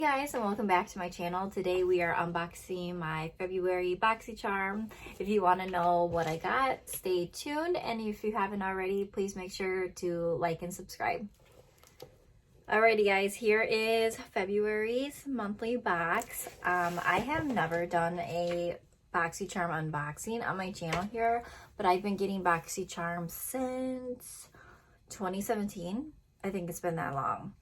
Hey guys, and welcome back to my channel. Today we are unboxing my February Boxycharm. If you want to know what I got, stay tuned, and if you haven't already, please make sure to like and subscribe. Alrighty guys, here is February's monthly box. I have never done a Boxycharm unboxing on my channel here, but I've been getting Boxycharm since 2017. I think it's been that long.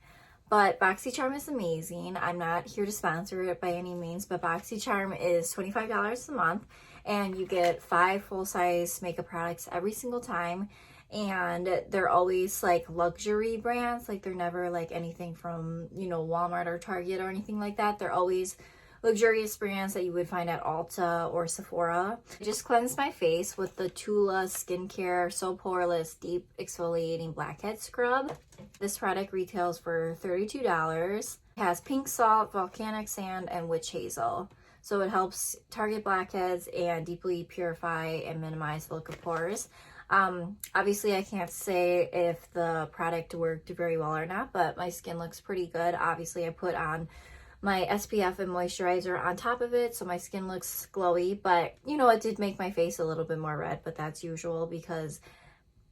But Boxycharm is amazing. I'm not here to sponsor it by any means, but Boxycharm is $25 a month, and you get 5 full-size makeup products every single time. And they're always like luxury brands, like they're never like anything from, Walmart or Target or anything like that. They're always luxurious brands that you would find at Ulta or Sephora. I just cleansed my face with the Tula skincare So Poreless Deep Exfoliating Blackhead Scrub. This product retails for $32. It has pink salt, volcanic sand, and witch hazel. So it helps target blackheads and deeply purify and minimize the look of pores. Obviously I can't say if the product worked very well or not, but my skin looks pretty good. Obviously I put on my SPF and moisturizer on top of it, so my skin looks glowy, but it did make my face a little bit more red, but that's usual because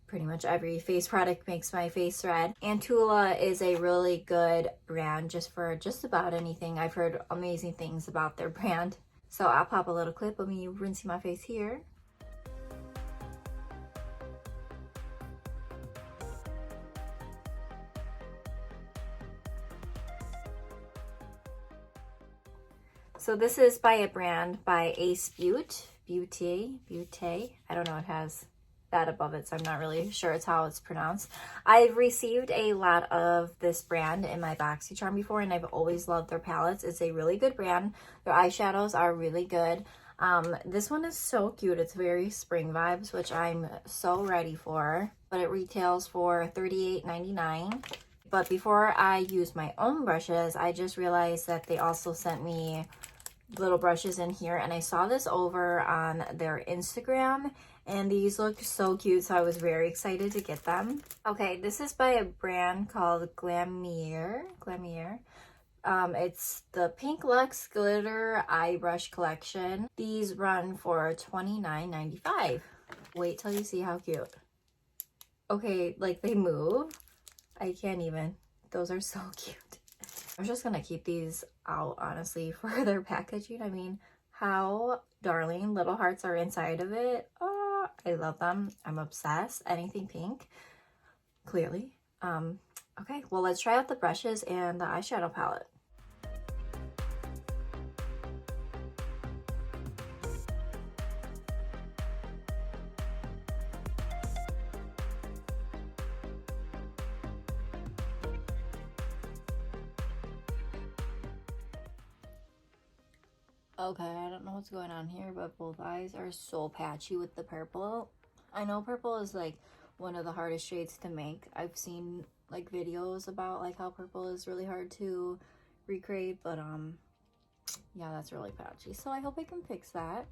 pretty much every face product makes my face red. And Tula is a really good brand just for just about anything. I've heard amazing things about their brand. So I'll pop a little clip of me rinsing my face here. So this is by a brand by Ace Beaute. I don't know, it has that above it, so I'm not really sure it's how it's pronounced. I've received a lot of this brand in my Boxycharm before, and I've always loved their palettes. It's a really good brand. Their eyeshadows are really good. This one is so cute. It's very spring vibes, which I'm so ready for. But it retails for $38.99. But before I use my own brushes, I just realized that they also sent me little brushes in here, and I saw this over on their Instagram, and these look so cute, so I was very excited to get them. Okay, this is by a brand called Glamierre. It's the Pink Luxe Glitter Eye Brush Collection. These run for $29.95. Wait till you see how cute. Okay, like they move. I can't even. Those are so cute. I'm just gonna keep these out, honestly, for their packaging. I mean, how darling. Little hearts are inside of it. Oh, I love them. I'm obsessed. Anything pink, clearly. Okay, well, let's try out the brushes and the eyeshadow palette. Okay, I don't know what's going on here, but both eyes are so patchy with the purple. I know purple is like one of the hardest shades to make. I've seen like videos about like how purple is really hard to recreate, but yeah, that's really patchy. So I hope I can fix that.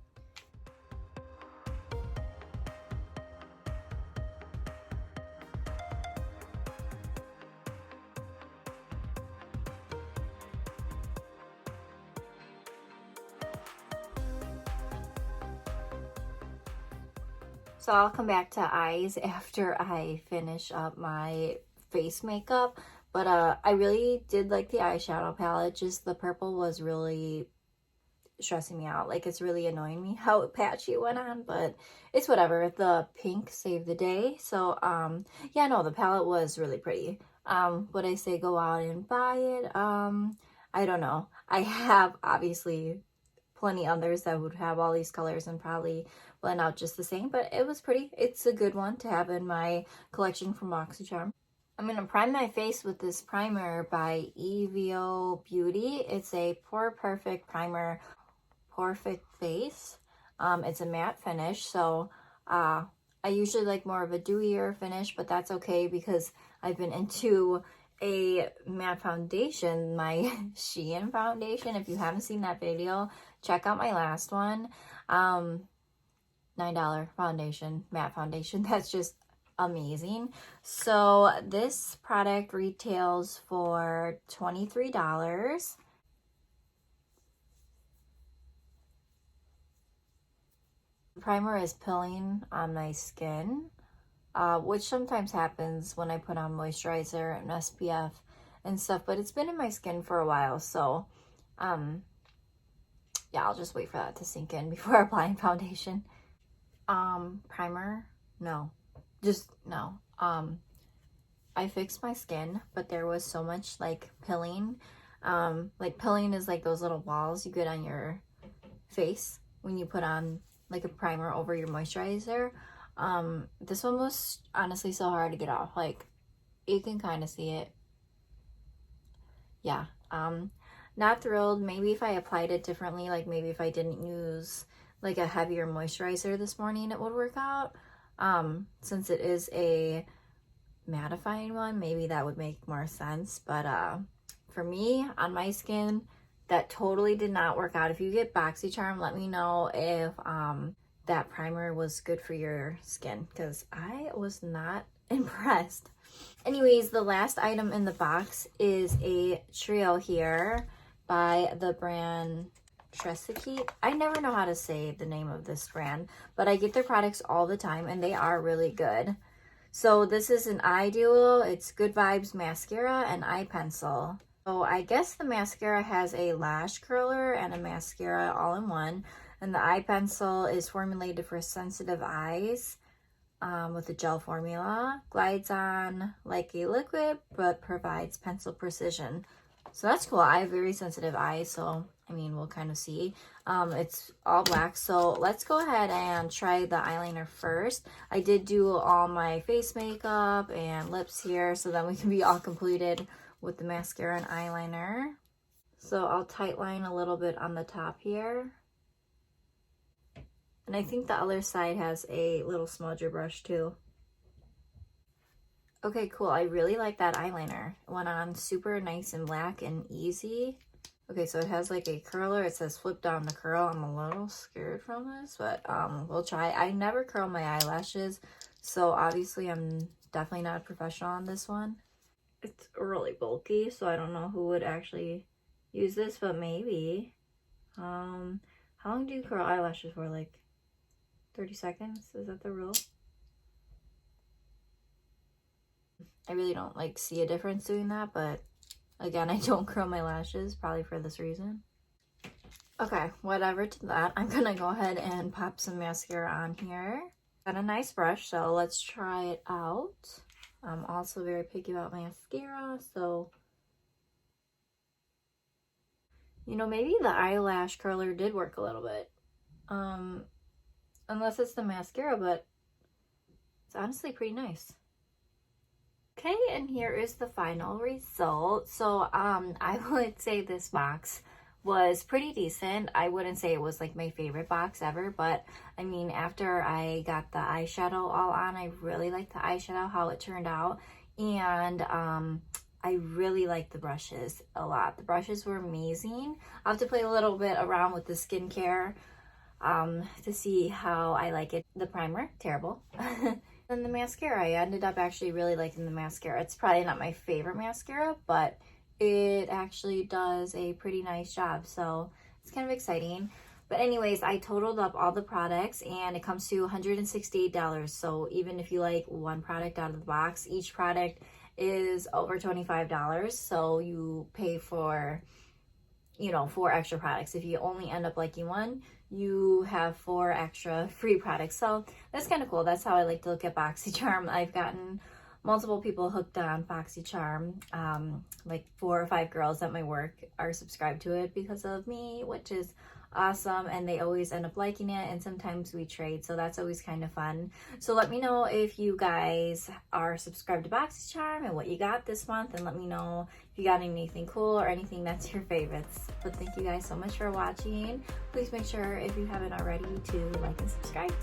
So I'll come back to eyes after I finish up my face makeup. But I really did like the eyeshadow palette. Just the purple was really stressing me out. Like, it's really annoying me how patchy it went on, but it's whatever. The pink saved the day. So yeah, no, the palette was really pretty. Would I say go out and buy it? I don't know. I have obviously plenty others that would have all these colors and probably blend out just the same, but it was pretty. It's a good one to have in my collection from Boxycharm. I'm going to prime my face with this primer by Beaute. It's a pore-perfect primer, pore-fect face. It's a matte finish, so I usually like more of a dewier finish, but that's okay because I've been into a matte foundation, my Shein foundation. If you haven't seen that video, check out my last one. $9 foundation, matte foundation. That's just amazing. So this product retails for $23. primer is pilling on my skin, which sometimes happens when I put on moisturizer and SPF and stuff, but it's been in my skin for a while, so yeah, I'll just wait for that to sink in before applying foundation. Primer? No. Just no. I fixed my skin, but there was so much like pilling. Like pilling is like those little balls you get on your face when you put on like a primer over your moisturizer. This one was honestly so hard to get off. Like, you can kind of see it. Yeah. Not thrilled. Maybe if I applied it differently, like maybe if I didn't use like a heavier moisturizer this morning, it would work out. Since it is a mattifying one, maybe that would make more sense. But for me, on my skin, that totally did not work out. If you get Boxycharm, let me know if that primer was good for your skin, because I was not impressed. Anyways, the last item in the box is a trio here by the brand Trestique. I never know how to say the name of this brand, but I get their products all the time and they are really good. So this is an eye duo. It's Good Vibes mascara and eye pencil. So I guess the mascara has a lash curler and a mascara all in one, and the eye pencil is formulated for sensitive eyes with a gel formula. Glides on like a liquid but provides pencil precision. So that's cool. I have very sensitive eyes, so I mean, we'll kind of see. It's all black, so let's go ahead and try the eyeliner first. I did do all my face makeup and lips here, so then we can be all completed with the mascara and eyeliner. So I'll tightline a little bit on the top here. And I think the other side has a little smudger brush too. Okay, cool. I really like that eyeliner. It went on super nice and black and easy. Okay, so it has like a curler. It says flip down the curl. I'm a little scared from this, but we'll try. I never curl my eyelashes, so obviously I'm definitely not a professional on this one. It's really bulky, so I don't know who would actually use this, but maybe. How long do you curl eyelashes for? Like 30 seconds? Is that the rule? I really don't like see a difference doing that, but again, I don't curl my lashes, probably for this reason. Okay, whatever to that. I'm gonna go ahead and pop some mascara on here. Got a nice brush, so let's try it out. I'm also very picky about mascara, so you know, maybe the eyelash curler did work a little bit. Unless it's the mascara, but it's honestly pretty nice. Okay, and here is the final result. So I would say this box was pretty decent. I wouldn't say it was like my favorite box ever, but I mean, after I got the eyeshadow all on, I really liked the eyeshadow, how it turned out. And I really liked the brushes a lot. The brushes were amazing. I'll have to play a little bit around with the skincare to see how I like it. The primer, terrible. And the mascara, I ended up actually really liking the mascara. It's probably not my favorite mascara, but it actually does a pretty nice job, so it's kind of exciting. But anyways, I totaled up all the products and it comes to $168. So even if you like one product out of the box, each product is over $25. So you pay for, you know, 4 extra products. If you only end up liking one, you have 4 extra free products. So that's kind of cool. That's how I like to look at Boxycharm. I've gotten multiple people hooked on Boxycharm. Like 4 or 5 girls at my work are subscribed to it because of me, which is awesome, and they always end up liking it, and sometimes we trade, so that's always kind of fun. So let me know if you guys are subscribed to Boxycharm and what you got this month, and let me know if you got anything cool or anything that's your favorites. But thank you guys so much for watching. Please make sure, if you haven't already, to like and subscribe.